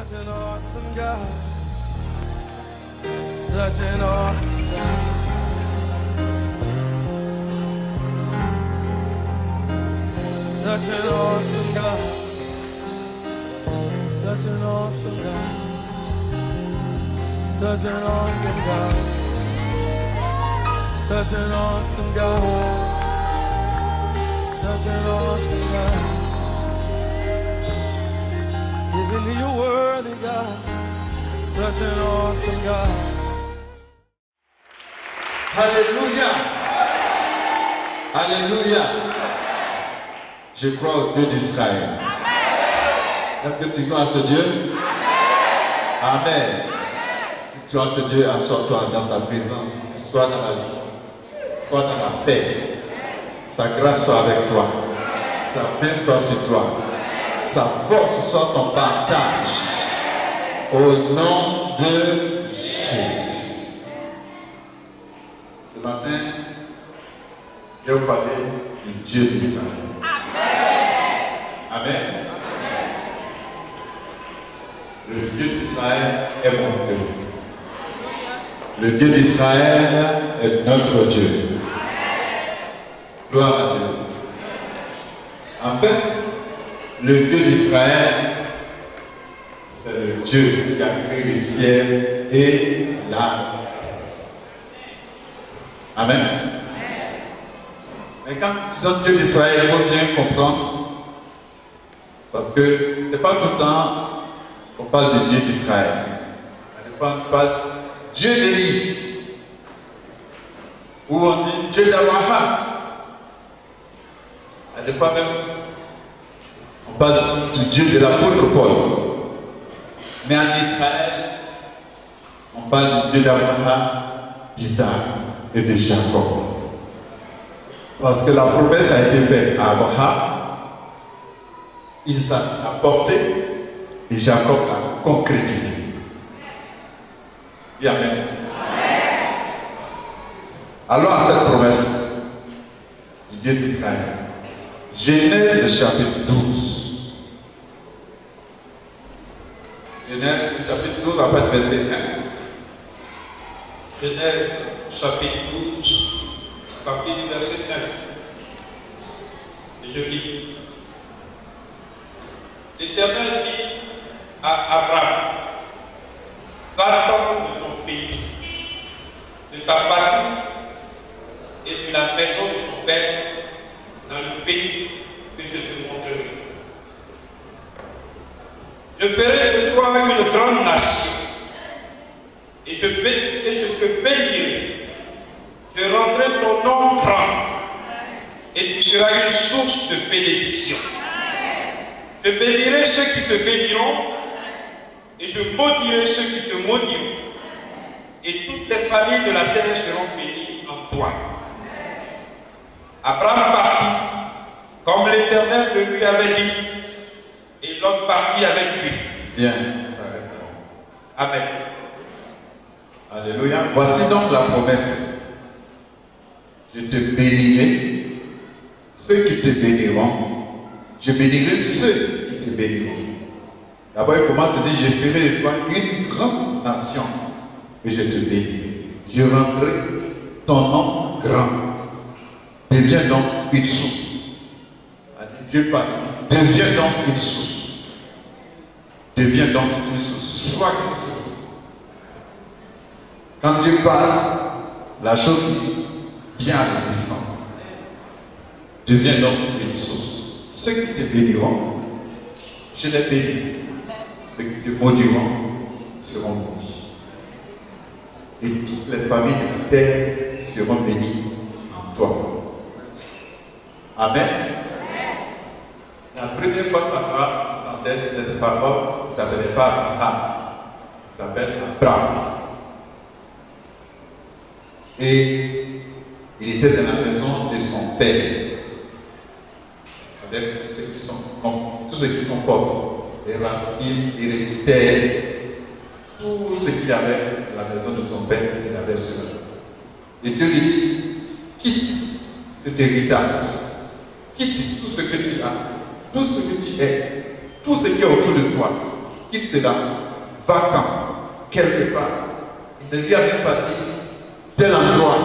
Such an awesome God. Such an awesome God. Such an awesome God. Such an awesome God. Such an awesome God. Such an awesome God. Such an awesome God. Isn't He a worthy God? Such an awesome God. Alléluia. Alléluia. Je crois au Dieu d'Israël. Est-ce que tu crois à ce Dieu? Amen. Si tu crois à ce Dieu, assois-toi dans sa présence. Sois dans la vie. Sois dans la paix. Sa grâce soit avec toi. Sa main soit sur toi. Sa force soit ton partage. Au nom de Jésus. Ce matin, je vais vous parler du Dieu d'Israël. Amen. Le Dieu d'Israël est mon Dieu. Le Dieu d'Israël est notre Dieu. Gloire à Dieu. En fait, le Dieu d'Israël, c'est le Dieu qui a créé le ciel et la terre. Amen. Mais quand tu dis Dieu d'Israël, il faut bien comprendre. Parce que ce n'est pas tout le temps qu'on parle de Dieu d'Israël. On parle Dieu d'Élie. Ou on dit Dieu d'Abraham. À des fois même, on parle du Dieu de l'apôtre Paul. Mais en Israël, on parle du Dieu d'Abraham, d'Isaac et de Jacob. Parce que la promesse a été faite à Abraham, Isaac l'a porté et Jacob l'a concrétisé. Et Amen. Alors à cette promesse du Dieu d'Israël, Genèse chapitre 12. Genèse chapitre 12, après verset 1. Genèse chapitre 12, à partir du verset 1. Et je lis. L'Éternel dit à Abraham, va-t'en de ton pays, de ta patrie et de la maison de ton père, dans le pays que je te montrerai. Je ferai de toi une grande nation, et je te bénirai. Je rendrai ton nom grand, et tu seras une source de bénédiction. Je bénirai ceux qui te béniront, et je maudirai ceux qui te maudiront. Et toutes les familles de la terre seront bénies en toi. Abraham partit, comme l'Éternel le lui avait dit, et Lot partit avec lui. Bien. Amen. Alléluia. Voici donc la promesse. Je te bénirai, ceux qui te béniront. Je bénirai ceux qui te béniront. D'abord, il commence à dire, je ferai de toi une grande nation et je te bénirai. Je rendrai ton nom grand. Deviens donc une source. Dieu parle. Deviens donc une source. Deviens donc une source. Sois une source. Quand Dieu parle, la chose vient à l'existence. Deviens donc une source. Ceux qui te béniront, je les bénis. Ceux qui te maudiront seront maudits. Et toutes les familles de la terre seront bénies en toi. Amen. La première fois que papa entendait cette parole, ça ne s'appelait pas Abraham, ça s'appelle Abraham. Et il était dans la maison de son père, avec tout ce qui comporte les racines héréditaires, tout ce qu'il y avait dans la maison de ton père, il avait cela. Et Dieu lui dit, quitte cet héritage, quitte tout ce que tu as, tout ce que tu es, tout ce qui est autour de toi, quitte cela, va-t'en, quelque part. Il ne lui a même pas dit tel endroit.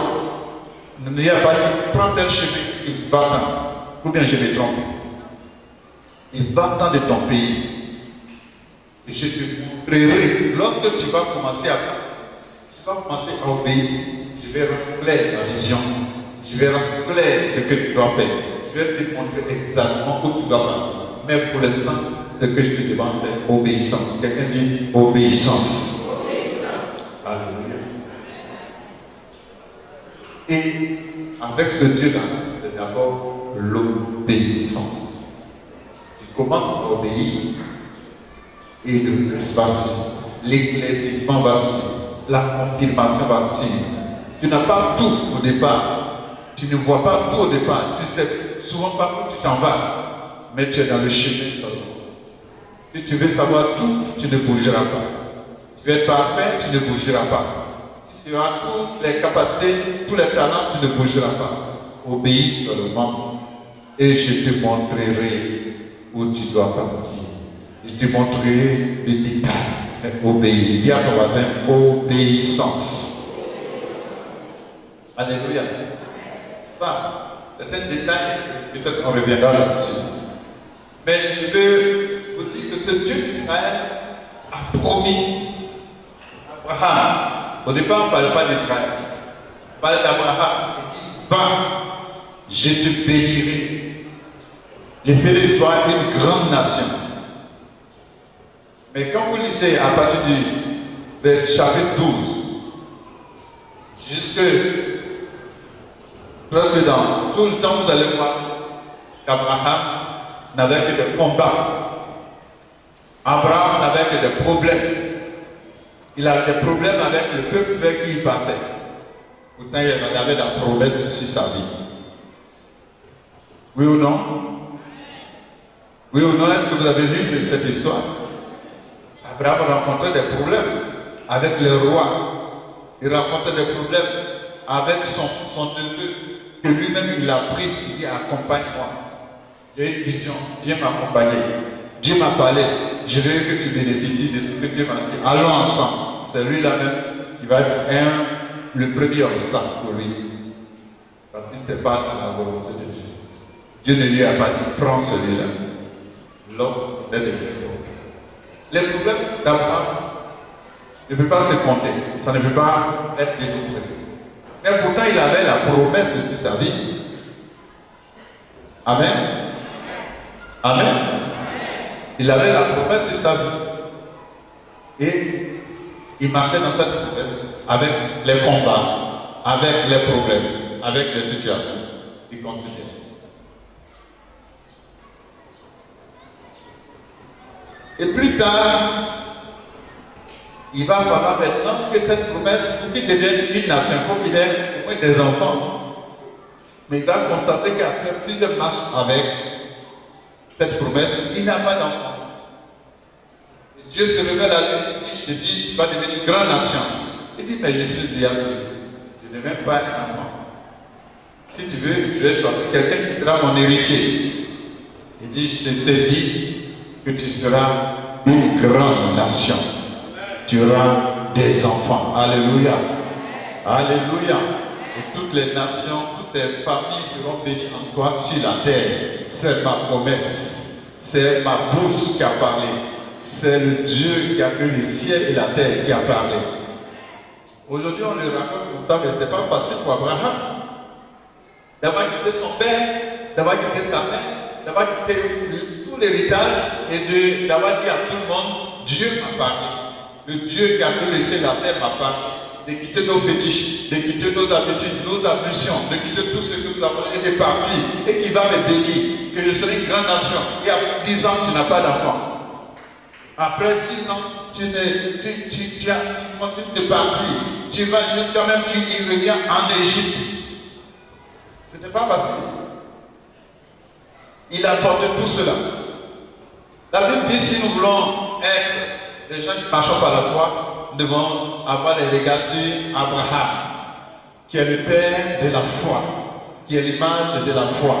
Il ne lui a pas dit prends tel chemin, il va-t'en. Ou bien je vais tromper. Il va-t'en de ton pays. Et je te montrerai, lorsque tu vas commencer à obéir, je vais rendre clair la vision. Je vais rendre clair ce que tu dois faire. Je vais te montrer exactement où tu dois aller. Mais pour l'instant, ce que je te demande, c'est obéissance. Quelqu'un dit obéissance. Alléluia. Et avec ce Dieu-là, c'est d'abord l'obéissance. Tu commences à obéir et le reste va suivre. L'éclaircissement va suivre. La confirmation va suivre. Tu n'as pas tout au départ. Tu ne vois pas tout au départ. Tu ne sais souvent pas où tu t'en vas. Mais tu es dans le chemin seulement. Si tu veux savoir tout, tu ne bougeras pas. Si tu veux être parfait, tu ne bougeras pas. Si tu as toutes les capacités, tous les talents, tu ne bougeras pas. Obéis seulement. Et je te montrerai où tu dois partir. Je te montrerai le détail. Mais obéis. Dis à ton voisin, obéissance. Alléluia. Ça, c'est un détail, peut-être on reviendra là-dessus. Mais je veux vous dire que ce Dieu d'Israël a promis à Abraham. Au départ, on ne parlait pas d'Israël. On parlait d'Abraham. Il dit, va, je te bénirai. Je ferai de toi une grande nation. Mais quand vous lisez à partir du chapitre 12, presque dans tout le temps, vous allez voir qu'Abraham n'avait que des combats. Abraham n'avait que des problèmes. Il avait des problèmes avec le peuple vers qui il partait. Pourtant, il avait la promesse sur sa vie. Oui ou non? Oui ou non? Est-ce que vous avez lu cette histoire? Abraham rencontrait des problèmes avec le roi. Il rencontrait des problèmes avec son neveu, que lui-même il a pris. Il dit accompagne-moi. J'ai une vision. Viens m'accompagner. Dieu m'a parlé. Je veux que tu bénéficies de ce que Dieu m'a dit. Allons ensemble. C'est lui-là même qui va être le premier obstacle pour lui. Parce qu'il n'était pas dans la volonté de Dieu. Dieu ne lui a pas dit prends celui-là. L'autre était devenu. Les problèmes d'Abraham ne peuvent pas se compter. Ça ne peut pas être dénombré. Mais pourtant, il avait la promesse sur sa vie. Amen. Amen. Il avait la promesse de sa vie. Et il marchait dans cette promesse avec les combats, avec les problèmes, avec les situations. Il continuait. Et plus tard, il va falloir maintenant que cette promesse, pour qu'il devienne une nation, il faut qu'il ait au moins des enfants. Mais il va constater qu'après plusieurs marches avec cette promesse, il n'a pas d'enfant. Dieu se révèle à lui, je te dis, tu vas devenir une grande nation. Il dit, mais je suis déjà vieux. Je n'ai même pas un enfant. Si tu veux, je vais choisir quelqu'un qui sera mon héritier. Il dit, je te dis que tu seras une grande nation. Tu auras des enfants. Alléluia. Alléluia. Et toutes les nations, toutes les familles seront bénies en toi sur la terre. C'est ma promesse. C'est ma bouche qui a parlé. C'est le Dieu qui a créé le ciel et la terre qui a parlé. Aujourd'hui, on le raconte comme ça, mais ce n'est pas facile pour Abraham d'avoir quitté son père, d'avoir quitté sa mère, d'avoir quitté tout l'héritage et d'avoir dit à tout le monde, Dieu m'a parlé. Le Dieu qui a créé le ciel et la terre m'a parlé. De quitter nos fétiches, de quitter nos habitudes, nos ambitions, de quitter tout ce que nous avons et de partir et qui va me bénir, que je serai une grande nation. Et à 10 ans, tu n'as pas d'enfant. Après 10 ans, tu continues de partir. Tu vas jusqu'à même, tu reviens en Égypte. Ce n'était pas facile. Il a porté tout cela. La Bible dit si nous voulons être des gens qui marchent par la foi, nous devons avoir les regards sur Abraham, qui est le père de la foi, qui est l'image de la foi.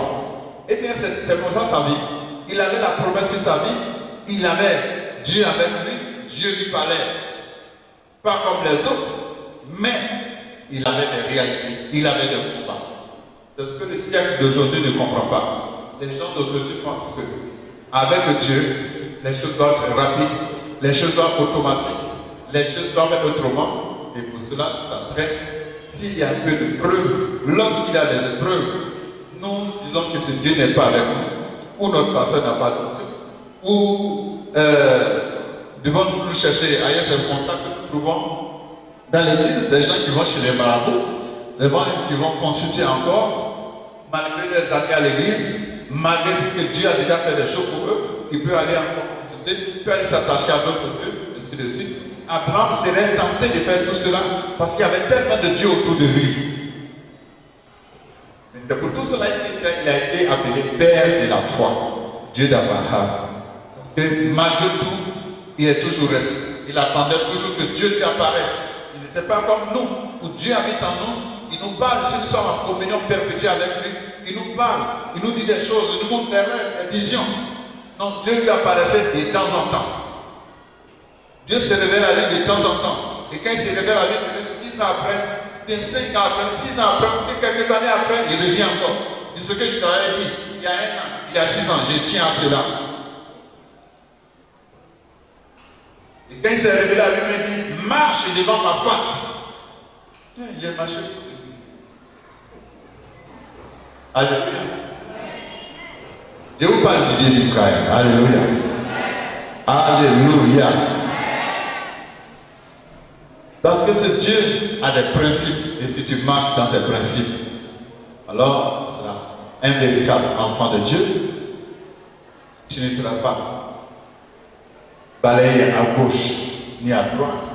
Eh bien, c'est comme ça sa vie. Il avait la promesse sur sa vie, il avait Dieu avec lui, Dieu lui parlait, pas comme les autres, mais il avait des réalités, il avait des combats. C'est ce que le siècle d'aujourd'hui ne comprend pas. Les gens d'aujourd'hui pensent que avec Dieu, les choses doivent être rapides, les choses doivent être automatiques, les choses doivent être autrement. Et pour cela, ça traite. S'il y a un peu de preuves, lorsqu'il y a des épreuves, nous disons que ce Dieu n'est pas avec nous, ou notre pasteur n'a pas d'option, ou devons nous chercher ailleurs. C'est le constat que nous trouvons dans l'église, des gens qui vont chez les marabouts, des gens qui vont consulter encore, malgré les années à l'église, malgré ce que Dieu a déjà fait des choses pour eux, il peut aller encore consulter, il peut aller s'attacher à d'autres dieux, ainsi de suite. Abraham serait tenté de faire tout cela parce qu'il y avait tellement de Dieu autour de lui. Mais c'est pour tout cela qu'il a été appelé Père de la foi, Dieu d'Abraham. Parce que malgré tout, il est toujours resté. Il attendait toujours que Dieu lui apparaisse. Il n'était pas comme nous, où Dieu habite en nous. Il nous parle, si nous sommes en communion perpétuelle avec lui, il nous parle, il nous dit des choses, il nous montre des rêves, des visions. Non, Dieu lui apparaissait de temps en temps. Dieu se révèle à lui de temps en temps. Et quand il se révèle à lui, peut-être 10 ans après, bien 5 ans après, 6 ans après, puis quelques années après, il revient encore. C'est ce que je t'avais dit il y a 1 an, il y a 6 ans, je tiens à cela. Et quand il s'est révélé à lui, il m'a dit, marche devant ma face. Il est marché. Alléluia. Je vous parle du Dieu d'Israël. Alléluia. Alléluia. Parce que ce Dieu a des principes, et si tu marches dans ces principes, alors tu seras un véritable enfant de Dieu. Tu ne seras pas balayé à gauche ni à droite,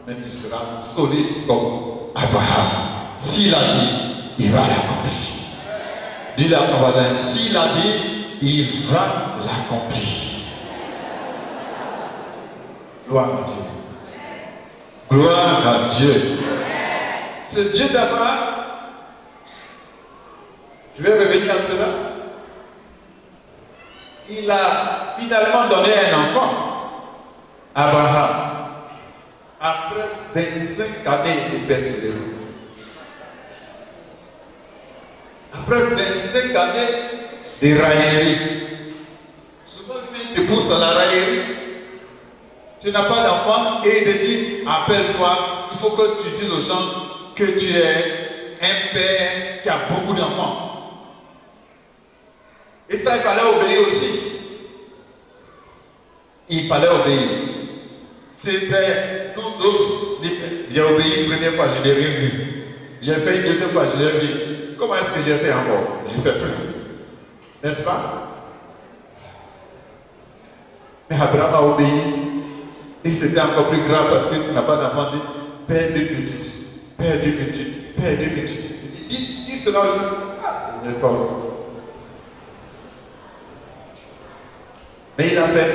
mais tu seras solide comme Abraham. S'il a dit, il va l'accomplir. Dis-le à ton voisin, s'il a dit, il va l'accomplir. Gloire à Dieu. Gloire à Dieu. Ce Dieu d'Abraham, je vais revenir à cela. Il a finalement donné un enfant, Abraham, après 25 années de persévérance. Après 25 années de raillerie. Souvent, il te pousse à la raillerie. Tu n'as pas d'enfant et il te dit, appelle-toi, il faut que tu dises aux gens que tu es un père qui a beaucoup d'enfants. Et ça, il fallait obéir aussi. Il fallait obéir. C'était, nous tous, j'ai obéi une première fois, je n'ai rien vu. J'ai fait une deuxième fois, je l'ai vu. Comment est-ce que j'ai fait encore? Je ne fais plus. N'est-ce pas? Mais Abraham a obéi. Et c'était encore plus grave parce que tu n'as pas d'enfant. Dit, Père de multitude, Père de multitude, Père de multitude. Dis cela aux gens. Ah, c'est une réponse. Mais il a fait.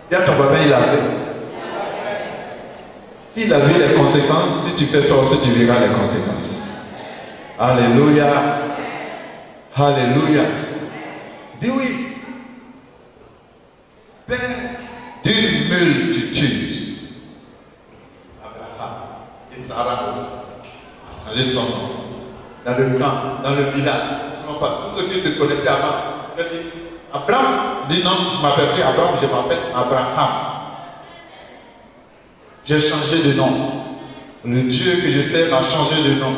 Dis à ton voisin, il a fait. S'il a vu les conséquences, si tu fais toi aussi, tu verras les conséquences. Alléluia. Alléluia. Dis oui. Père d'une multitude. Abraham et Sarah aussi a changé son nom. Dans le camp, dans le village. Non pas tous ceux qui te connaissaient avant. Abraham dit non, je ne m'appelle plus Abraham, je m'appelle Abraham. J'ai changé de nom. Le Dieu que je sais m'a changé de nom.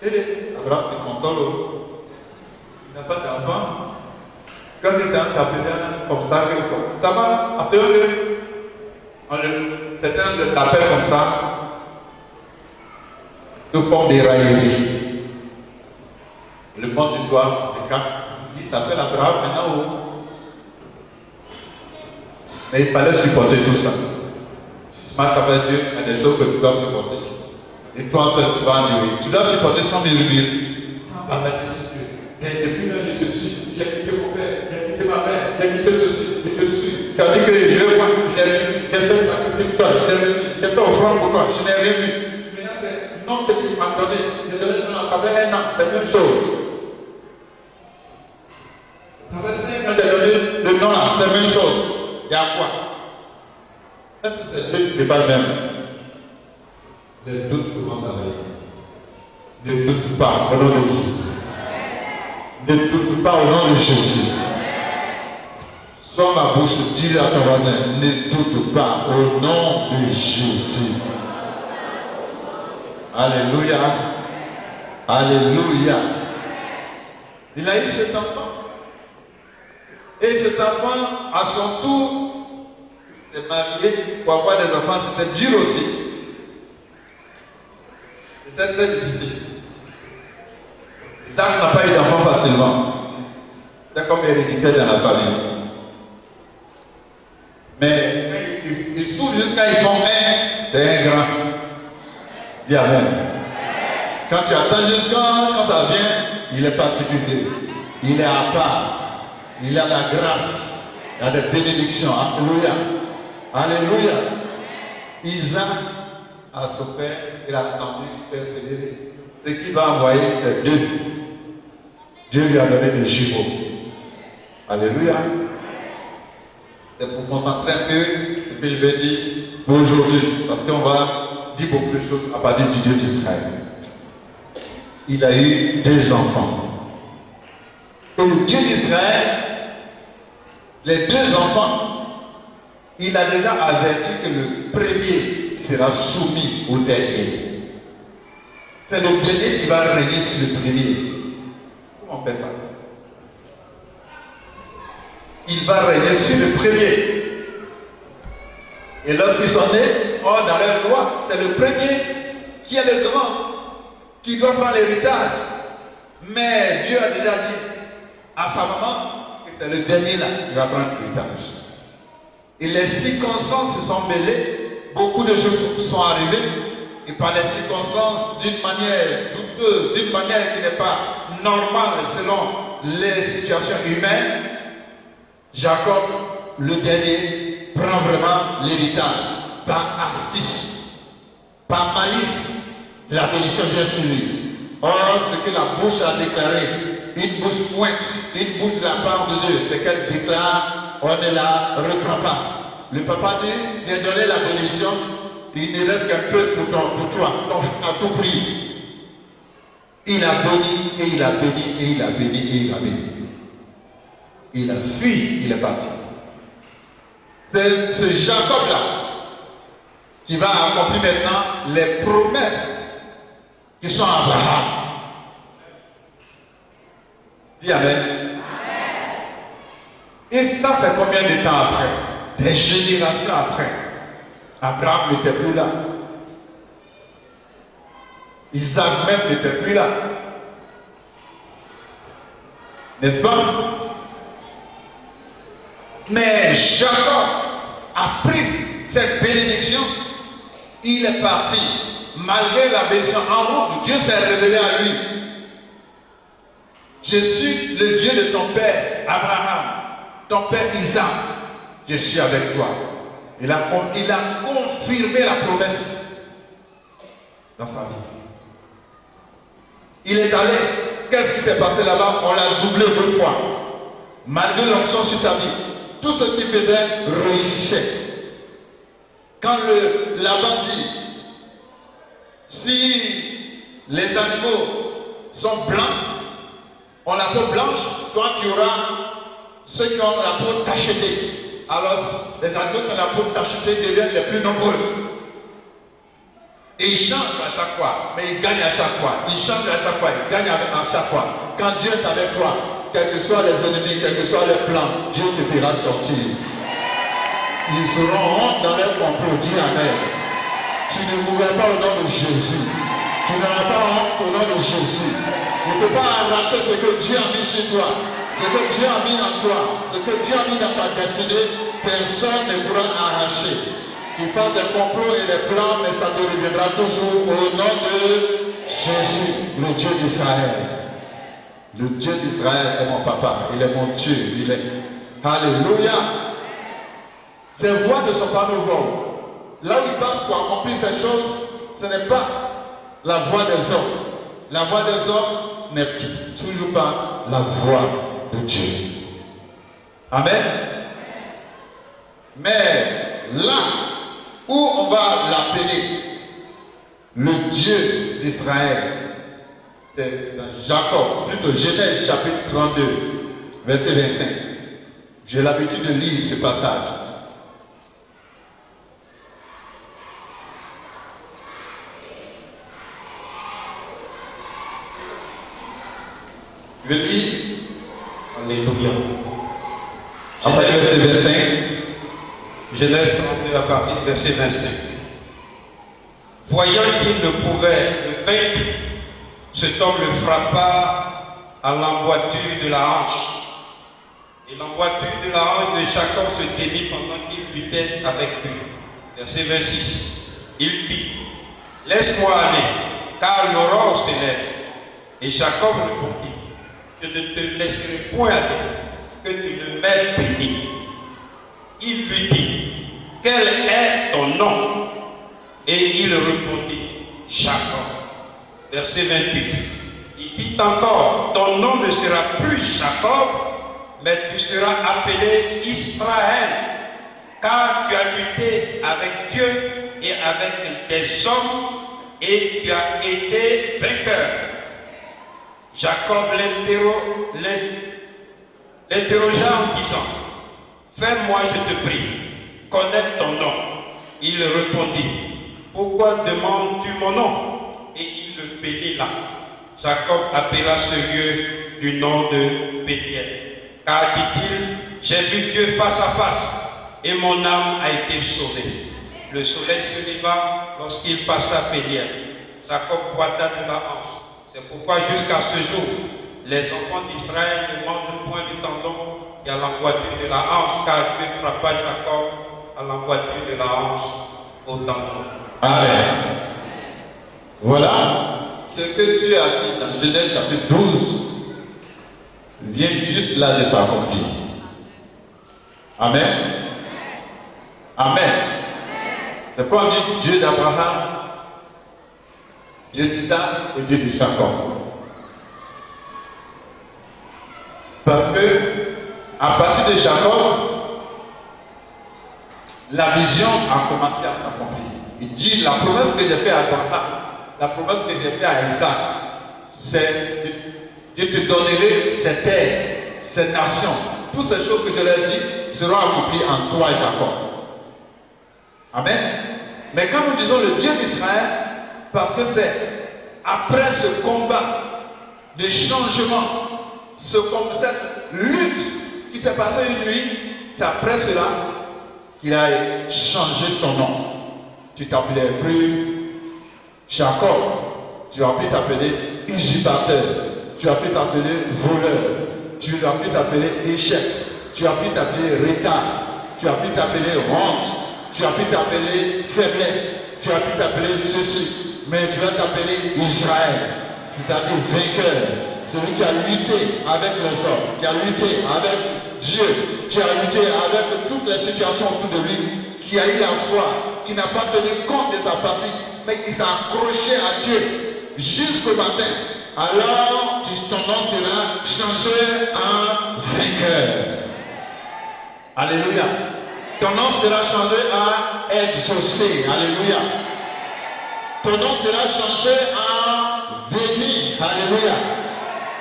Et Abraham se console. Il n'a pas d'enfant. Quand il s'est appelé comme ça, ça va, appelez-le. Certains l'appellent comme ça, sous forme de raillerie. Le monde du doigt s'écarte. Il s'appelle Abraham maintenant. Mais il fallait supporter tout ça. Si tu marches avec Dieu, il y a des choses que tu dois supporter. Et toi seul, tu vas endurer. Tu dois supporter sans murmurer, sans bavarder sur Dieu. Et depuis là, je te suis. J'ai quitté mon père, j'ai quitté ma mère, j'ai quitté ceci, je te suis. Tu as dit que je vois, j'ai fait sacrifice pour toi, j'ai fait offrande pour toi, je n'ai rien vu. Maintenant, c'est non que tu m'as donné. J'ai donné ça fait 1 an, c'est la même chose. Ça fait 5 ans que j'ai donné le nom là, c'est la même chose. Il y y a quoi? Est-ce que c'est Dieu qui n'est pas le même? Les doutes commencent à venir. Ne doute pas au nom de Jésus. Ne doute pas au nom de Jésus. Sois ma bouche, dis à ton voisin, ne doute pas au nom de Jésus. Alléluia. Alléluia. Il a eu cet enfant. Et cet enfant, à son tour, s'est marié pour avoir des enfants. C'était dur aussi. C'était très difficile. Isaac n'a pas eu d'enfant facilement. C'est comme héréditaire dans la famille. Mais ils souffrent jusqu'à ils font un, c'est un grand. Dis Amen. Quand tu attends jusqu'à quand ça vient, il est particulier. Il est à part. Il a la grâce. Il a des bénédictions. Alléluia. Alléluia. Isaac a souffert. Il a attendu, persévéré. Ce qu'il va envoyer, c'est Dieu. Dieu lui a donné des jumeaux. Alléluia. C'est pour concentrer un peu ce que je vais dire pour aujourd'hui. Parce qu'on va dire beaucoup de choses à partir du Dieu d'Israël. Il a eu 2 enfants. Et le Dieu d'Israël, les 2 enfants, il a déjà averti que le premier sera soumis au dernier. C'est le dernier qui va régner sur le premier. Comment on fait ça? Il va régner sur le premier. Et lorsqu'ils sont nés, dans leur loi, c'est le premier qui est le grand, qui doit prendre l'héritage. Mais Dieu a déjà dit à sa maman que c'est le dernier là qui va prendre l'héritage. Et les circonstances se sont mêlées, beaucoup de choses sont arrivées, et par les circonstances, d'une manière douteuse, d'une manière qui n'est pas normale selon les situations humaines, Jacob, le dernier, prend vraiment l'héritage par astuce, par malice. La bénédiction vient sur lui. Or, ce que la bouche a déclaré, une bouche pointe, une bouche de la part de Dieu, c'est qu'elle déclare, on ne la reprend pas. Le papa dit, j'ai donné la bénédiction, il ne reste qu'un peu pour toi, donc à tout prix. Il a béni, et il a béni, et il a béni, et il a béni. Il a fui, il est parti. C'est ce Jacob-là qui va accomplir maintenant les promesses qui sont à Abraham. Dis Amen. Et ça, c'est combien de temps après? Des générations après. Abraham n'était plus là. Isaac même n'était plus là. N'est-ce pas? Mais Jacob a pris cette bénédiction. Il est parti. Malgré la bénédiction en route, Dieu s'est révélé à lui. Je suis le Dieu de ton père Abraham, ton père Isaac. Je suis avec toi. Il a confirmé la promesse dans sa vie. Il est allé. Qu'est-ce qui s'est passé là-bas? On l'a doublé 2 fois. Malgré l'onction sur sa vie, tout ce qu'il faisait réussissait. Quand Laban dit, si les animaux sont blancs, ont la peau blanche, toi tu auras ceux qui ont la peau tachetée. Alors les animaux qui ont la peau tachetée deviennent les plus nombreux. Et ils changent à chaque fois, mais ils gagnent à chaque fois. Ils changent à chaque fois, ils gagnent à chaque fois. Quand Dieu est avec toi, quels que soient les ennemis, quels que soient les plans, Dieu te fera sortir. Ils seront honte dans leur complot. Dis Amen. Tu ne mourras pas au nom de Jésus. Tu n'auras pas honte au nom de Jésus. Tu ne peux pas arracher ce que Dieu a mis sur toi. Ce que Dieu a mis en toi. Ce que Dieu a mis dans ta destinée. Personne ne pourra arracher. Tu parles des complots et des plans, mais ça te reviendra toujours au nom de Jésus, le Dieu d'Israël. Le Dieu d'Israël est mon papa. Il est mon Dieu. Il est... Alléluia. Ses voies ne sont pas nouvelles. Là où il passe pour accomplir ces choses, ce n'est pas la voie des hommes. La voie des hommes n'est toujours pas la voie de Dieu. Amen. Mais là où on va l'appeler le Dieu d'Israël, c'est dans Jacob, plutôt Genèse chapitre 32, verset 25. J'ai l'habitude de lire ce passage. Je lis. Alléluia. À partir du verset 25. Genèse 32 à partir du verset 25. Voyant qu'il ne pouvait le vaincre, cet homme le frappa à l'emboîture de la hanche. Et l'emboîture de la hanche de Jacob se démit pendant qu'il luttait avec lui. Verset 26. Il dit, laisse-moi aller, car l'aurore s'élève. Et Jacob répondit, je ne te laisserai point aller, que tu ne m'aies béni. Il lui dit, quel est ton nom? Et il répondit, Jacob. Verset 28. Il dit encore, ton nom ne sera plus Jacob, mais tu seras appelé Israël, car tu as lutté avec Dieu et avec des hommes, et tu as été vainqueur. Jacob l'interrogea en disant, fais-moi, je te prie, connaître ton nom. Il répondit, pourquoi demandes-tu mon nom? Et il le bénit là. Jacob appela ce lieu du nom de Béthiel. Car, dit-il, j'ai vu Dieu face à face, et mon âme a été sauvée. Le soleil se leva lorsqu'il passa Béthiel. Jacob boita de la hanche. C'est pourquoi jusqu'à ce jour, les enfants d'Israël ne mangent point du tendon et à l'emboîture de la hanche, car Dieu frappa Jacob à l'emboîture de la hanche au tendon. Amen. Voilà ce que Dieu a dit dans Genèse chapitre 12 vient juste là de s'accomplir. Amen. Amen. C'est quoi on dit Dieu d'Abraham, Dieu d'Isaac et Dieu de Jacob. Parce que à partir de Jacob, la vision a commencé à s'accomplir. Il dit la promesse que j'ai faite à Abraham, la promesse que j'ai faite à Isaac, c'est je te donnerai ces terres, ces nations. Toutes ces choses que je leur dis seront accomplies en toi, Jacob. Amen. Mais quand nous disons le Dieu d'Israël, parce que c'est après ce combat de changement, cette lutte qui s'est passée une nuit, c'est après cela qu'il a changé son nom. Tu t'appelais plus Jacob, tu as pu t'appeler usurpateur, tu as pu t'appeler voleur, tu as pu t'appeler échec, tu as pu t'appeler retard, tu as pu t'appeler honte, tu as pu t'appeler faiblesse, tu as pu t'appeler ceci, mais tu vas t'appeler Israël, c'est-à-dire vainqueur, celui qui a lutté avec les hommes, qui a lutté avec Dieu, qui a lutté avec toutes les situations autour de lui, qui a eu la foi, qui n'a pas tenu compte de sa partie, mais qui s'est accroché à Dieu jusqu'au matin. Alors, ton nom sera changé en vainqueur. Alléluia. Ton nom sera changé en exaucé. Alléluia. Ton nom sera changé en béni. Alléluia.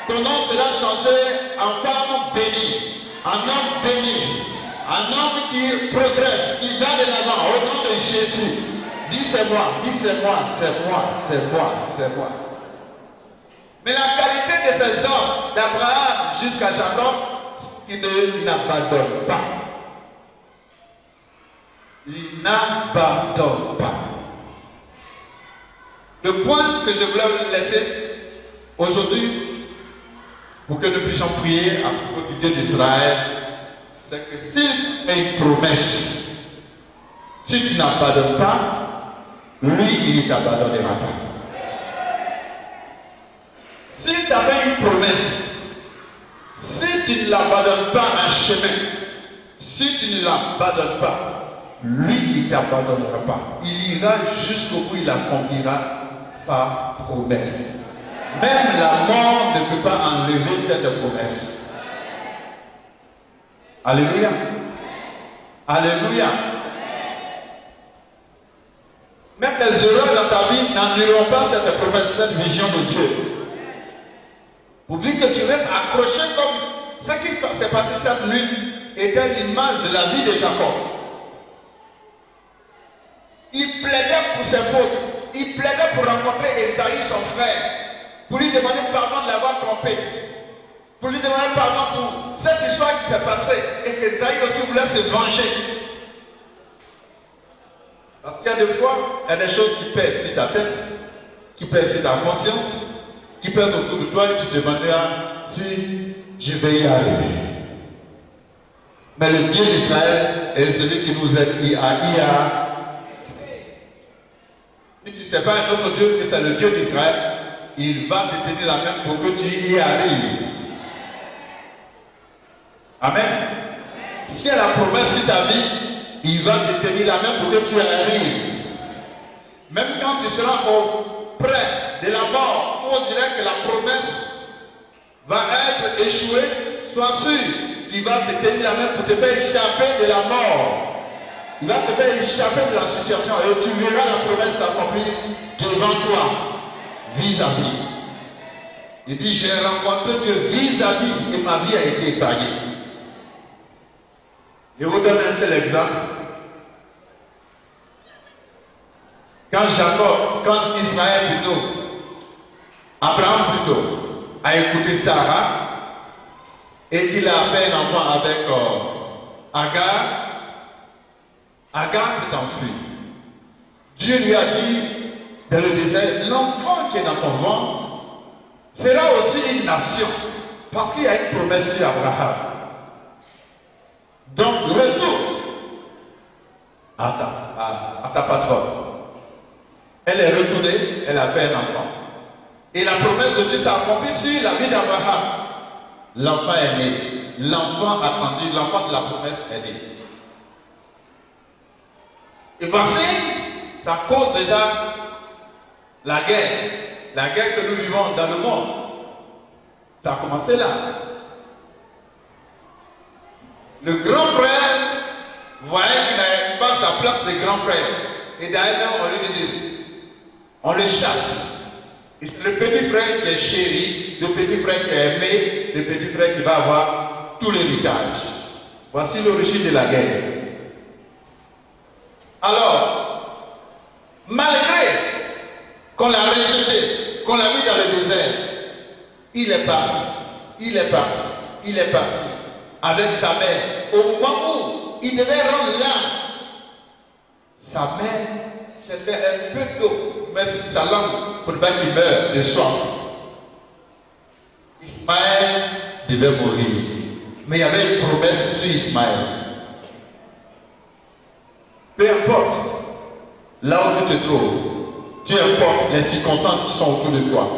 Ton nom sera changé en femme bénie, en homme béni, un homme qui progresse, qui va de l'avant, au nom de Jésus. Dis c'est moi, dis c'est moi, c'est moi, c'est moi, c'est moi. Mais la qualité de ces hommes, d'Abraham jusqu'à Jacob, il ne l'abandonne pas. Il n'abandonne pas. Le point que je voulais vous laisser aujourd'hui, pour que nous puissions prier à propos du Dieu d'Israël, c'est que s'il a une promesse, si tu n'abandonnes pas, lui, il ne t'abandonnera pas. S'il t'avait une promesse, si tu ne l'abandonnes pas un chemin, si tu ne l'abandonnes pas, lui, il ne t'abandonnera pas. Il ira jusqu'au bout, il accomplira sa promesse. Même la mort ne peut pas enlever cette promesse. Alléluia. Alléluia. Même les erreurs dans ta vie n'annuleront pas cette promesse, cette vision de Dieu. Pourvu que tu restes accroché comme ce qui s'est passé cette nuit était l'image de la vie de Jacob. Il plaidait pour ses fautes. Il plaidait pour rencontrer Esaïe, son frère, pour lui demander pardon de l'avoir trompé, pour lui demander pardon pour cette histoire qui s'est passée et qu'Esaïe aussi voulait se venger. Parce qu'il y a des fois, il y a des choses qui pèsent sur ta tête, qui pèsent sur ta conscience, qui pèsent autour de toi et tu te demanderas si je vais y arriver. Mais le Dieu d'Israël est celui qui nous aide. Si tu ne sais pas un autre Dieu que c'est le Dieu d'Israël, il va te tenir la main pour que tu y arrives. Amen. Si elle a la promesse sur ta vie, il va te tenir la main pour que tu y arrives. Même quand tu seras près de la mort, où on dirait que la promesse va être échouée, sois sûr qu'il va te tenir la main pour te faire échapper de la mort. Il va te faire échapper de la situation et tu verras la promesse s'accomplir devant toi, vis-à-vis. Il dit, j'ai rencontré Dieu vis-à-vis et ma vie a été épargnée. Je vous donne un seul exemple. Quand Israël plutôt, Abraham plutôt, a écouté Sarah et qu'il a fait un enfant avec Agar, Agar s'est enfui. Dieu lui a dit dans le désert, l'enfant qui est dans ton ventre sera aussi une nation. Parce qu'il y a une promesse sur Abraham. Donc, retourne à ta patronne. Elle est retournée, elle a fait un enfant. Et la promesse de Dieu s'est accomplie sur la vie d'Abraham. L'enfant est né. L'enfant attendu, l'enfant de la promesse est né. Et voici, ça cause déjà la guerre que nous vivons dans le monde. Ça a commencé là. Le grand frère voyait qu'il n'avait pas sa place de grand frère. Et d'ailleurs, on le chasse. Et c'est le petit frère qui est chéri, le petit frère qui est aimé, le petit frère qui va avoir tout l'héritage. Voici l'origine de la guerre. Alors, malgré qu'on l'a rejeté, qu'on l'a mis dans le désert, il est parti, avec sa mère. Au moment où il devait rendre l'âme, sa mère cherchait un peu d'eau, mais sur sa langue, pour ne pas qu'il meure de soif. Ismaël devait mourir, mais il y avait une promesse sur Ismaël. Peu importe là où tu te trouves, peu importe les circonstances qui sont autour de toi,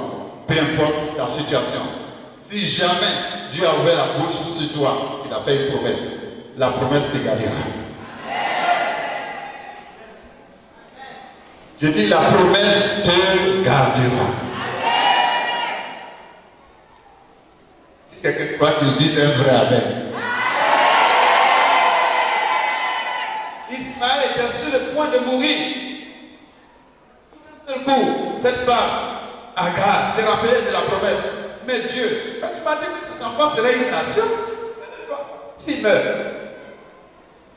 peu importe la situation, si jamais Dieu a ouvert la bouche sur toi, il a fait une promesse, la promesse te gardera. Je dis la promesse te gardera. Si quelqu'un croit qu'il dise un vrai amen. Ismaël était sur le point de mourir. Tout d'un seul coup, cette femme, Agar, s'est rappelée de la promesse. Mais Dieu, tu m'as dit que cet enfant serait une nation. S'il meurt,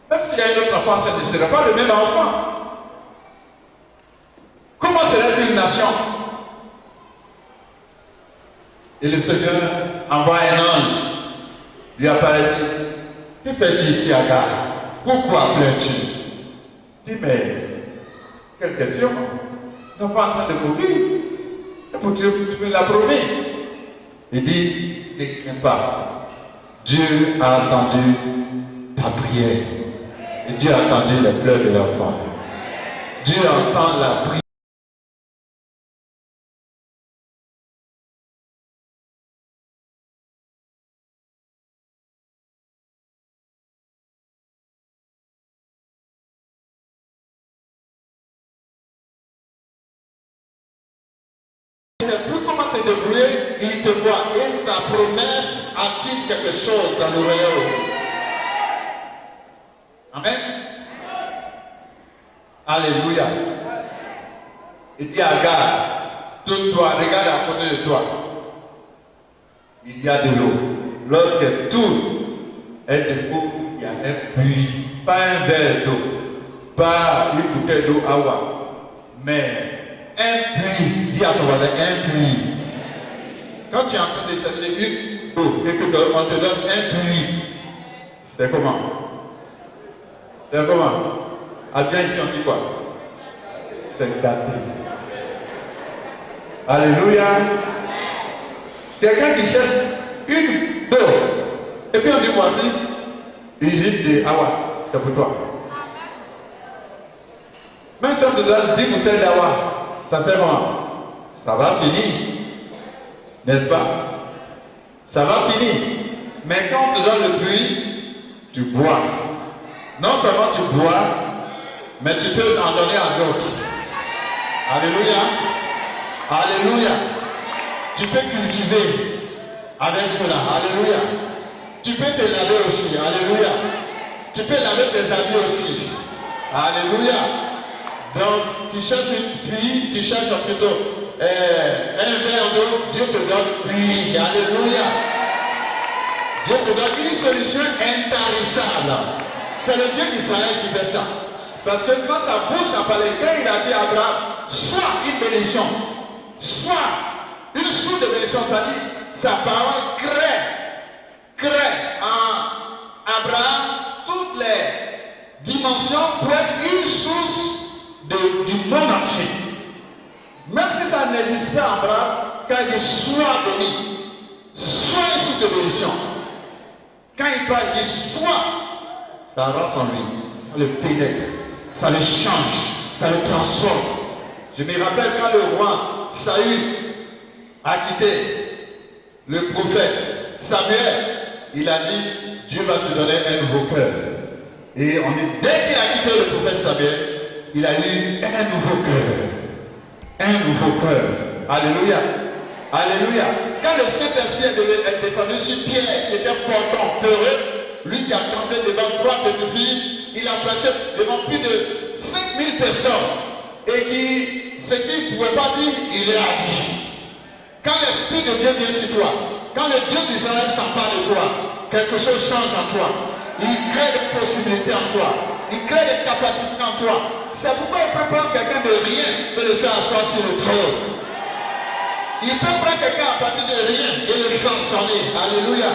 même s'il y a un autre enfant, ce ne sera pas le même enfant. Comment serait-il une nation? Et le Seigneur envoie un ange, lui apparaît, que fais-tu ici, Agar? Pourquoi pleures-tu? Dis, mais quelle question? Tu n'es pas en train de mourir. Et pour tu me l'as promis. Il dit, ne crains pas. Dieu a entendu ta prière. Et Dieu a entendu les pleurs de l'enfant. Dieu entend la prière. Te débrouiller, il te voit. Et ta promesse a-t-il quelque chose dans le royaume? Amen. Alléluia. Il dit à Agar, tourne-toi, regarde à côté de toi. Il y a de l'eau. Lorsqu'elle tourne, elle découvre qu'il y a un puits, pas un verre d'eau, pas une bouteille d'eau à boire, mais un puits. Dis à ton voisin, un puits. Quand tu es en train de chercher une eau et qu'on te donne un puits, c'est comment? C'est comment? Ah bien ici on dit quoi? C'est gâté. Alléluia. Quelqu'un qui cherche une eau et puis on dit voici, usine de Awa, c'est pour toi. Même si on te donne 10 bouteilles d'Awa, ça fait comment? Ça va finir. N'est-ce pas? Ça va finir. Mais quand on te donne le puits, tu bois. Non seulement tu bois, mais tu peux en donner à d'autres. Alléluia. Alléluia. Tu peux cultiver avec cela. Alléluia. Tu peux te laver aussi. Alléluia. Tu peux laver tes habits aussi. Alléluia. Donc, tu cherches une puits, tu cherches plutôt un verre d'eau, Dieu te donne puits. Alléluia. Dieu te donne une solution intarissable. C'est le Dieu d'Israël qui fait ça. Parce que quand sa bouche a parlé, quand il a dit à Abraham, soit une bénédiction, soit une source de bénédiction, ça dit, sa parole crée en Abraham toutes les dimensions pour être une source du monde entier. Même si ça n'existe pas en Abraham, quand il dit soit béni, soit une source de bénédiction. Quand il parle, il dit soit, ça rentre en lui, ça le pénètre, ça le change, ça le transforme. Je me rappelle quand le roi Saül a quitté le prophète Samuel, il a dit, Dieu va te donner un nouveau cœur. Et dès qu'il a quitté le prophète Samuel, il a eu un nouveau cœur. Un nouveau cœur. Alléluia. Alléluia. Quand le Saint-Esprit est descendu sur Pierre, qui était portant, peureux, lui qui a tremblé devant 3 petites filles, il a prêché devant plus de 5000 personnes. Et ce qu'il ne pouvait pas dire, il a dit. Quand l'Esprit de Dieu vient sur toi, quand le Dieu d'Israël s'empare de toi, quelque chose change en toi. Il crée des possibilités en toi. Il crée des capacités en toi. C'est pourquoi il peut prendre quelqu'un de rien et le faire asseoir sur le trône. Il peut prendre quelqu'un à partir de rien et le chansonner. Alléluia.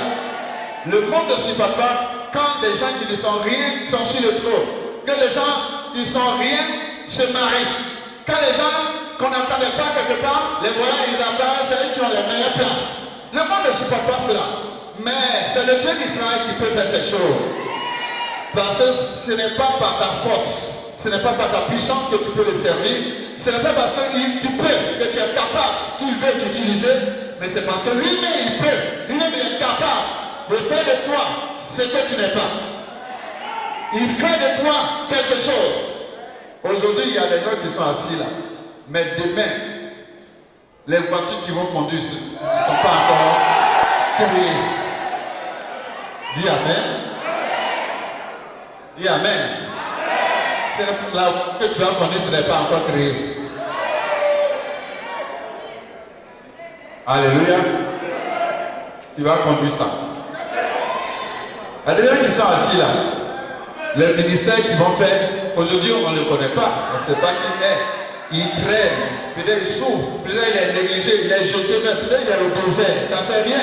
Le monde ne supporte pas quand des gens qui ne sont rien sont sur le trône. Que les gens qui ne sont rien se marient. Quand les gens qu'on n'entendait pas quelque part, les voilà, ils apparaissent, c'est eux qui ont les meilleures places. Le monde ne supporte pas cela. Mais c'est le Dieu d'Israël qui peut faire ces choses. Parce que ce n'est pas par ta force, ce n'est pas par ta puissance que tu peux le servir. Ce n'est pas parce que tu peux, que tu es capable, qu'il veut t'utiliser. Mais c'est parce que lui-même il peut, lui-même il est capable de faire de toi ce que tu n'es pas. Il fait de toi quelque chose. Aujourd'hui, il y a des gens qui sont assis là. Mais demain, les voitures qui vont conduire ne sont pas encore créées. Dis Amen. Dis Amen. C'est la voiture que tu vas conduire, ce n'est pas encore créé. Alléluia. Tu vas conduire ça. Il y a des gens qui sont assis là. Les ministères qu'ils vont faire, aujourd'hui on ne le connaît pas, on ne sait pas qui est. Il traîne, peut-être il souffre, peut-être il est négligé, il est jeté, peut-être il est au désert, ça ne fait rien.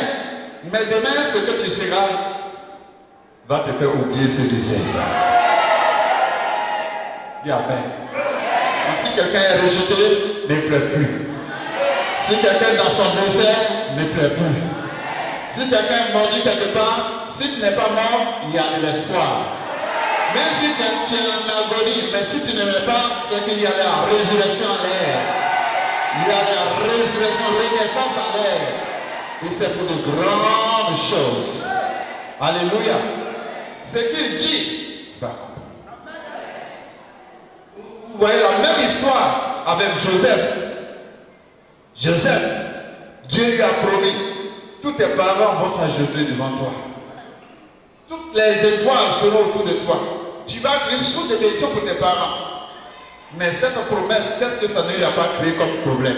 Mais demain, ce que tu seras va te faire oublier ce désert. Dis Amen. Si quelqu'un est rejeté, ne pleure plus. Si quelqu'un est dans son désert, ne pleure plus. Si quelqu'un est mordu quelque part, si tu n'es pas mort, il y a de l'espoir. Même si tu es en agonie, mais si tu ne l'es pas, c'est qu'il y a la résurrection en l'air. Il y a la résurrection, renaissance en l'air. Et c'est pour de grandes choses. Alléluia. Ce qu'il dit, bah. Vous voyez la même histoire avec Joseph. Joseph, Dieu lui a promis, tous tes parents vont s'agenouiller devant toi. Toutes les étoiles seront autour de toi. Tu vas créer sous des bénédictions pour tes parents. Mais cette promesse, qu'est-ce que ça ne lui a pas créé comme problème?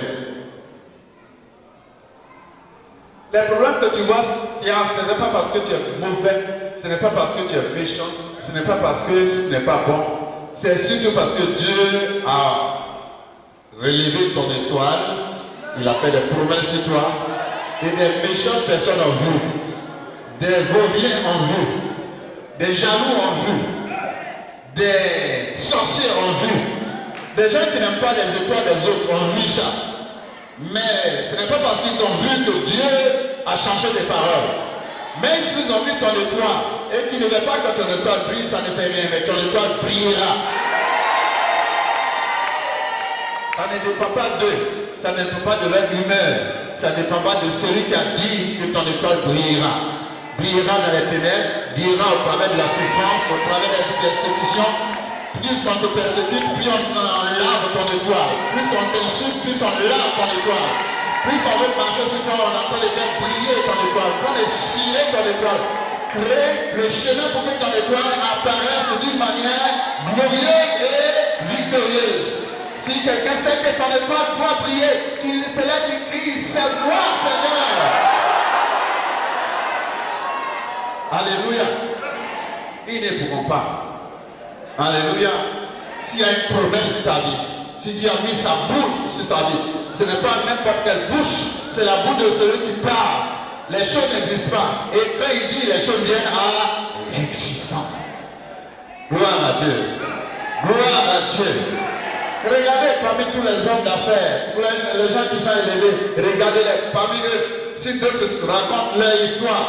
Les problèmes que tu vois, ce n'est pas parce que tu es mauvais, ce n'est pas parce que tu es méchant, ce n'est pas parce que tu n'es pas bon, c'est surtout parce que Dieu a relevé ton étoile, il a fait des promesses sur toi, et des méchantes personnes en vous, des vauriens en vous, des jaloux en vous, des sorciers en vous, des gens qui n'aiment pas les étoiles des autres ont vu ça. Mais ce n'est pas parce qu'ils ont vu que Dieu a changé des paroles. Mais s'ils ont vu ton étoile et qu'ils ne veulent pas que ton étoile brille, ça ne fait rien, mais ton étoile brillera. Ça ne dépend pas d'eux, ça ne dépend pas de leur humeur, ça ne dépend pas de celui qui a dit que ton étoile brillera. Brillera dans les ténèbres, brillera au travers de la souffrance, au travers des persécutions. Plus on te persécute, plus on lave ton étoile. Plus on t'insulte, plus on lave ton étoile. Plus on veut marcher sur toi, on entend les faire briller ton étoile. On est scellé ton étoile. Crée le chemin pour que ton étoile apparaisse d'une manière glorieuse et victorieuse. Si quelqu'un sait que son étoile doit briller, qu'il c'est là qu'il crie, c'est moi, Seigneur. Alléluia. Ils ne pourront pas. Alléluia. S'il y a une promesse sur ta vie, si Dieu a mis sa bouche sur ta vie, ce n'est pas n'importe quelle bouche, c'est la bouche de celui qui parle. Les choses n'existent pas. Et quand il dit, les choses viennent à l'existence. Gloire à Dieu. Gloire à Dieu. Regardez parmi tous les hommes d'affaires, tous les gens qui sont élevés, regardez-les parmi eux, si d'autres racontent leur histoire,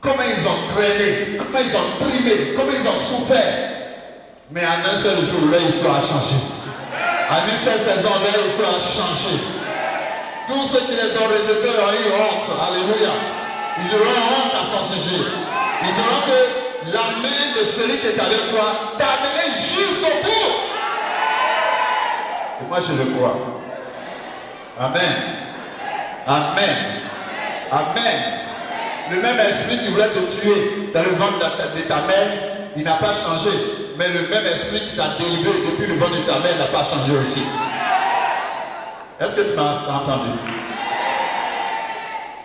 comment ils ont traîné, comment ils ont primé, comment ils ont souffert. Mais en un seul jour, leur histoire a changé. En une seule saison, leur histoire a changé. Tous ceux qui les ont rejetés ont eu honte. Alléluia. Ils auront honte à son sujet. Ils diront que la main de celui qui est avec toi t'a amené jusqu'au bout. Et moi, je le crois. Amen. Amen. Amen. Le même esprit qui voulait te tuer dans le ventre de ta mère, il n'a pas changé. Mais le même esprit qui t'a délivré depuis le ventre de ta mère n'a pas changé aussi. Est-ce que tu m'as entendu?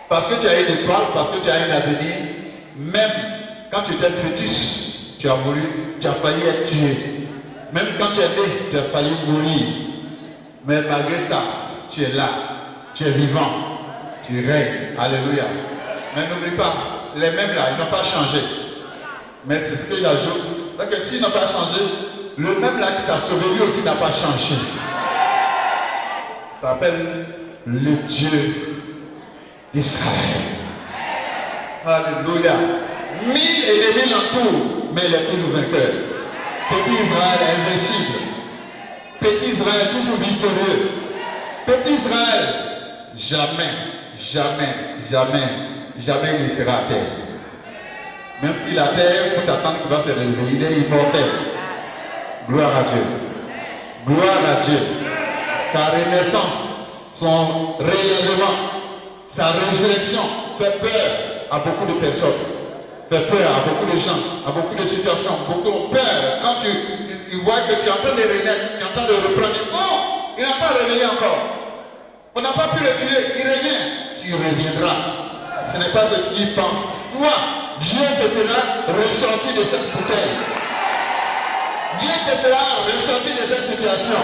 Parce que tu as une étoile, parce que tu as un avenir, même quand tu étais fœtus, tu as failli être tué. Même quand tu es né, tu as failli mourir. Mais malgré ça, tu es là, tu es vivant, tu règnes. Alléluia. Mais n'oublie pas, les mêmes là, ils n'ont pas changé. Mais c'est ce que j'ajoute. Donc s'ils n'ont pas changé, le même là qui t'a sauvé, lui aussi n'a pas changé. Ça s'appelle le Dieu d'Israël. Alléluia. 1000 et des 1000 l'entourent, mais il est toujours vainqueur. Petit Israël est invincible. Petit Israël toujours victorieux. Petit Israël, jamais, jamais, jamais, jamais il ne sera à terre. Même si la terre, pour t'attendre qu'il va se relever, il est immortel. Gloire à Dieu. Gloire à Dieu. Sa renaissance, son relèvement, sa résurrection fait peur à beaucoup de personnes. Fait peur à beaucoup de gens, à beaucoup de situations. Beaucoup ont peur quand ils voient que tu es en train de renaître, tu es en train de reprendre. Non, il n'a pas réveillé encore. On n'a pas pu le tuer, il revient. Tu reviendras. Ce n'est pas ce qu'il pense. Toi, Dieu te fera ressortir de cette bouteille. Dieu te fera ressortir de cette situation.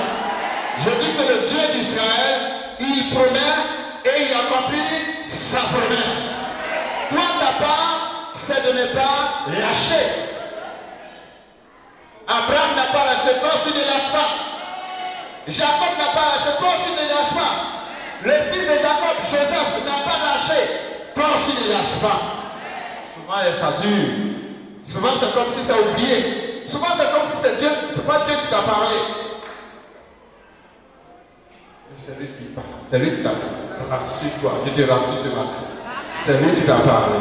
Je dis que le Dieu d'Israël, il promet et il accomplit sa promesse. Toi, ta part, c'est de ne pas lâcher. Abraham n'a pas lâché, toi aussi ne lâche pas. Jacob n'a pas lâché, toi aussi ne lâche pas. Le fils de Jacob, Joseph, n'a pas lâché, toi aussi ne lâche pas. Souvent ça dure. Souvent c'est comme si c'est oublié. Souvent c'est comme si c'est Dieu, c'est pas Dieu qui t'a parlé. C'est lui qui parle. C'est lui qui t'a parlé. Rassure-toi, je te rassure ce matin. C'est lui qui t'a parlé.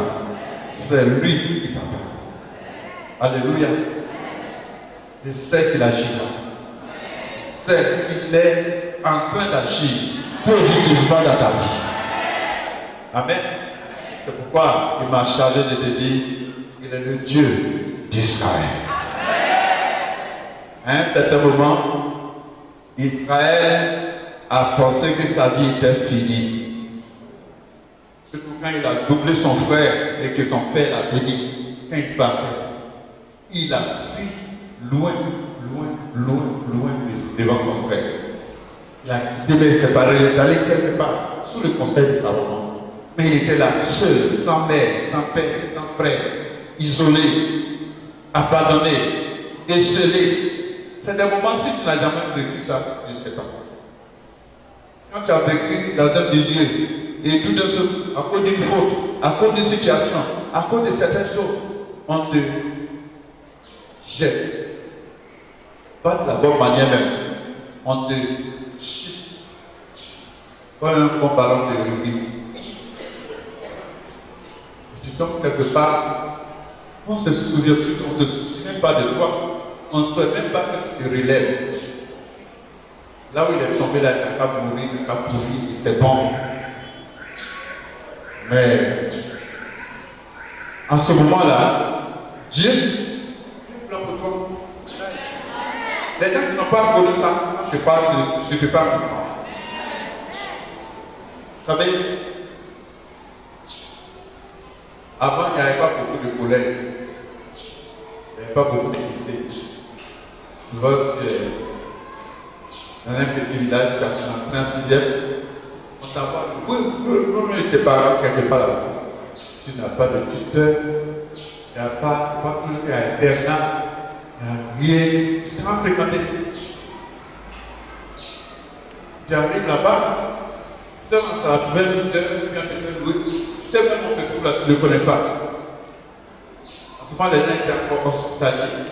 C'est lui qui t'a parlé. Alléluia. Je sais qu'il agira. Je sais qu'il est en train d'agir positivement dans ta vie. Amen. C'est pourquoi il m'a chargé de te dire qu'il est le Dieu d'Israël. À un certain moment, Israël a pensé que sa vie était finie. Surtout quand il a doublé son frère et que son père l'a béni. Quand il partait, il a fui loin devant son frère. Il a quitté les séparés, il est allé quelque part sous le conseil de sa maman. Mais il était là, seul, sans mère, sans père, sans frère, isolé, abandonné, esselé. C'est des moments, si tu n'as jamais vécu ça, je ne sais pas. Quand tu as vécu dans un milieu, et tout d'un seul, à cause d'une faute, à cause d'une situation, à cause de certaines choses, on te jette. Pas de la bonne manière même. On te chute. Pas un bon ballon de rugby. Tu tombes quelque part, on ne se souvient plus, on ne se souvient pas de toi. On ne souhaite même pas que tu te relèves. Là où il est tombé, là, il n'a pas mouru, il n'a pas pourri, c'est bon. Mais en ce moment-là, Dieu pleure pour toi. Les gens qui n'ont pas connu ça, je ne peux pas comprendre. Vous savez, avant, il n'y avait pas beaucoup de collègues. Il n'y avait pas beaucoup de lycées. Souvent, dans un petit village, tu as entré en 6e, on t'envoie, oui, tes parents quelque part là-bas. Tu n'as pas de tuteur, il n'y a pas, c'est pas toujours qu'il y a un internat, il n'y a rien, tu t'en fréquenté. Tu arrives là-bas, tu as trouvé un tuteur, tu viens de te louer, tu sais même on te trouve là, tu ne le connais pas. En ce moment, les gens étaient encore hospitaliers.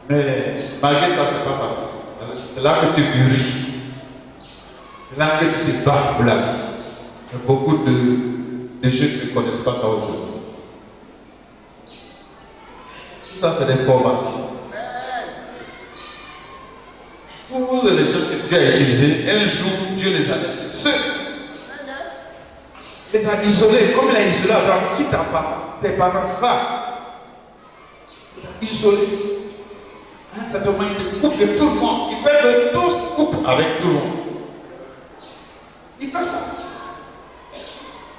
Mais malgré ça, ce n'est pas facile. C'est là que tu mûris. C'est là que tu te bats pour la vie. Il y a beaucoup de jeunes qui ne connaissent pas ça aujourd'hui. Tout ça, c'est des formations. Tous les gens que Dieu a utilisés, un jour, Dieu les a laissés seuls. Il les a isolés, comme il a isolé Abraham, qui t'a pas, tes parents pas. Il les a isolés. Certainement, il coupe de tout le monde. Il fait que tous coupent avec tout le monde. Il fait ça.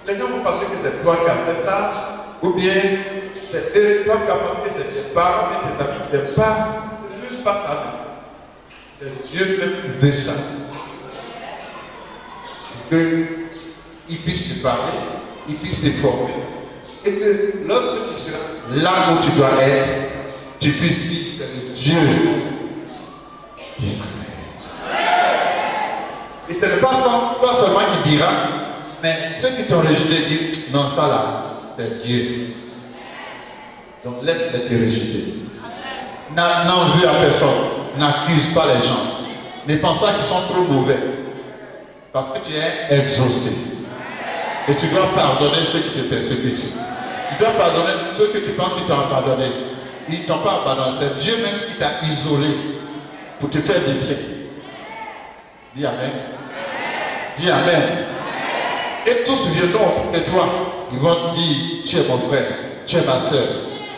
Les gens vont penser que c'est toi qui as fait ça, ou bien c'est eux, toi qui as pensé que c'est tes parents, mais tes amis qui t'aiment pas. C'est même pas ça. C'est Dieu même qui veut ça. Qu'il puisse te parler, il puisse te former. Et que lorsque tu seras là où tu dois être, tu puisses dire c'est le Dieu d'Israël. Et ce n'est pas toi seulement qui dira, mais ceux qui t'ont rejeté disent non, ça là, c'est Dieu. Donc laisse-les te rejeter. N'en veux à personne. N'accuse pas les gens. Ne pense pas qu'ils sont trop mauvais. Parce que tu es exaucé. Et tu dois pardonner ceux qui te persécutent. Tu dois pardonner ceux que tu penses qu'ils t'ont abandonné. Ils ne t'ont pas abandonné. C'est Dieu même qui t'a isolé pour te faire du bien. Dis Amen. Dis Amen. Et tous viendront de toi. Ils vont te dire, tu es mon frère, tu es ma soeur.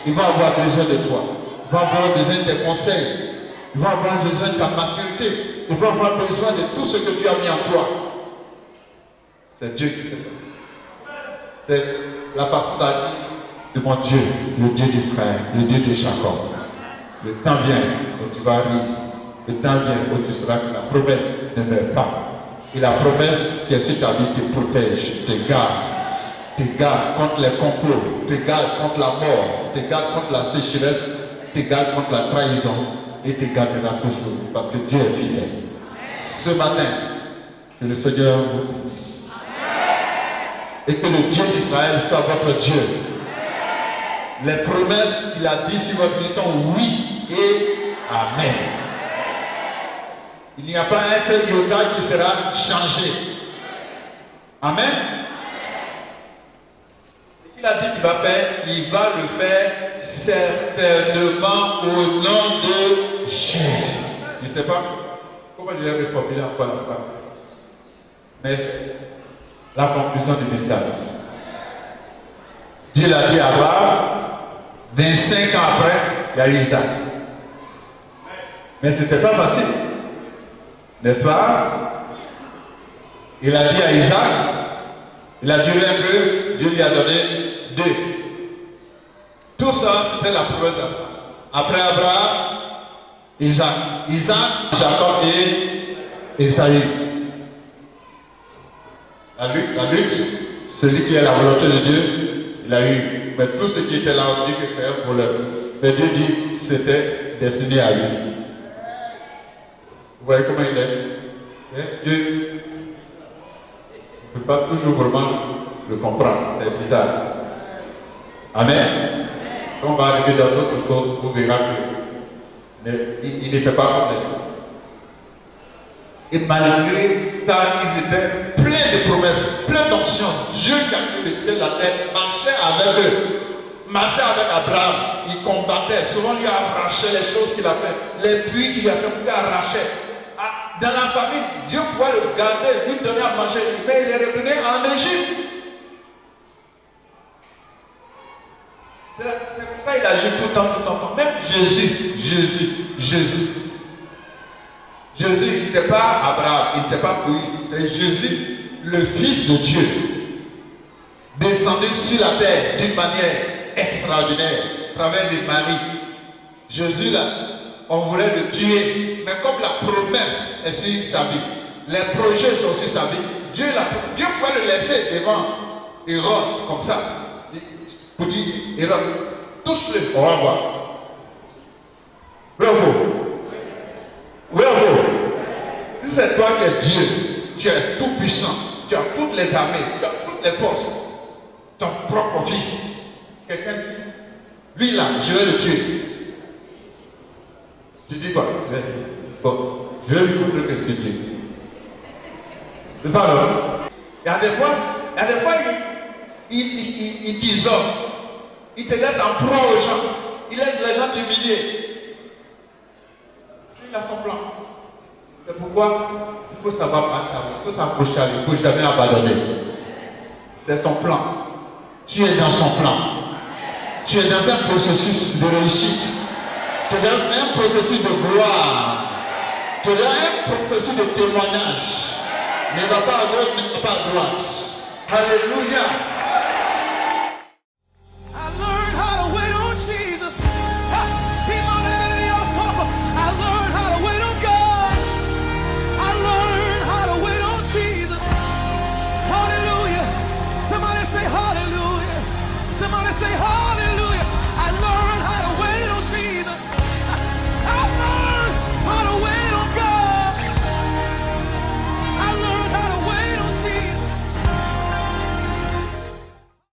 Ils vont avoir besoin de toi. Ils vont avoir besoin de tes conseils. Ils vont avoir besoin de ta maturité. Ils vont avoir besoin de tout ce que Dieu a mis en toi. C'est Dieu qui te fait. C'est la partie d'agir de mon Dieu, le Dieu d'Israël, le Dieu de Jacob. Le temps vient où tu vas rire. Le temps vient où tu seras que la promesse ne meurt pas. Et la promesse qui est sur ta vie te protège, te garde contre les complots, te garde contre la mort, te garde contre la sécheresse, te garde contre la trahison et te gardera toujours parce que Dieu est fidèle. Ce matin, que le Seigneur vous bénisse. Et que le Dieu d'Israël soit votre Dieu. Les promesses qu'il a dit sur votre vie sont oui et amen. Il n'y a pas un seul iota qui sera changé. Amen. Il a dit qu'il va faire, il va le faire certainement au nom de Jésus. Je ne sais pas comment je vais reformuler encore la phrase. Mais la conclusion du message. Dieu l'a dit à Abraham, 25 ans après, il y a eu Isaac. Mais ce n'était pas facile. N'est-ce pas? Il a dit à Isaac, il a duré un peu, Dieu lui a donné 2. Tout ça, c'était la promesse d'Abraham. Après Abraham, Isaac, Jacob et Esaü. La lutte, celui qui est la volonté de Dieu, il a eu. Mais tout ce qui était là, on dit que c'est un problème. Mais Dieu dit c'était destiné à lui. Vous voyez comment il est? Dieu ne peut pas toujours vraiment le comprendre. C'est bizarre. Amen. Quand on va arriver dans d'autres choses, vous verrez qu'il ne fait pas comme les autres. Et malgré ça, ils étaient pleins de promesses, pleins d'options. Dieu qui a créé le ciel et la terre marchait avec eux, marchait avec Abraham. Il combattait. Souvent, il arrachait les choses qu'il a fait, les puits qu'il a fait, il arrachait. Dans la famille, Dieu pouvait le garder, lui donner à manger, mais il est retourné en Égypte. C'est pourquoi il agit tout le temps. Même Jésus, il n'était pas Abraham, il n'était pas Moïse, c'est Jésus, le Fils de Dieu, descendu sur la terre d'une manière extraordinaire, à travers des Marie. Jésus là, on voulait le tuer, mais comme la promesse est sur sa vie, les projets sont sur sa vie, Dieu pouvait le laisser devant Hérode, comme ça, pour dire, Hérode, touche-le, on va voir. Bravo. Si c'est toi qui es Dieu, tu es tout puissant, tu as toutes les armées, tu as toutes les forces, ton propre fils, quelqu'un dit, lui là, je vais le tuer. Tu dis quoi? Bon, je vais lui montrer que c'est Dieu. C'est ça là. Il y a des fois, il t'isole, il te laisse en proie aux gens, il laisse les gens t'humilier. Il a son plan. C'est pourquoi il faut savoir marcher, il faut s'approcher à lui, il ne faut jamais abandonner. C'est son plan. Tu es dans son plan. Tu es dans un processus de réussite. Tu es dans un processus de gloire. Tu es dans un processus de témoignage. Ne va pas à gauche, ne va pas à droite. Alléluia.